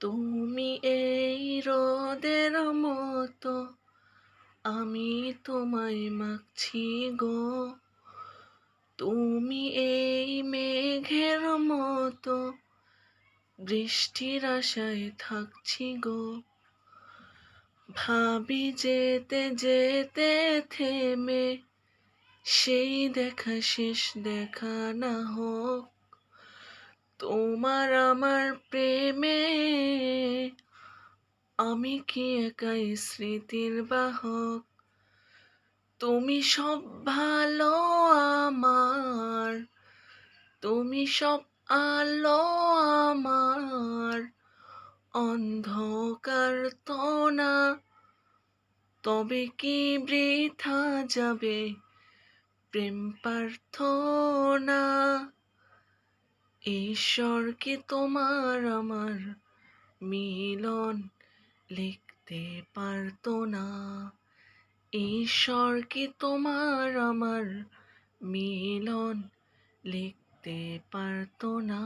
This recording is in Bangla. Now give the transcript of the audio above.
তুমি এই রোদের মতো, আমি তোমায় মাগছি গো। তুমি এই মেঘের মতো, বৃষ্টির আশায় থাকছি গো। ভাবি যেতে যেতে থেমে, সেই দেখা শেষ দেখা না হোক। তোমার আমার প্রেমে আমি কি একাই স্মৃতির বাহক। তুমি সব ভালো আমার, তুমি সব আলো আমার, অন্ধকার তো না। তবে কি বৃথা যাবে প্রেম প্রার্থনা। ঈশ্বর কি তোমার আমার মিলন লিখতে পারতো না। ঈশ্বর কি তোমার আমার মিলন লিখতে পারতো না।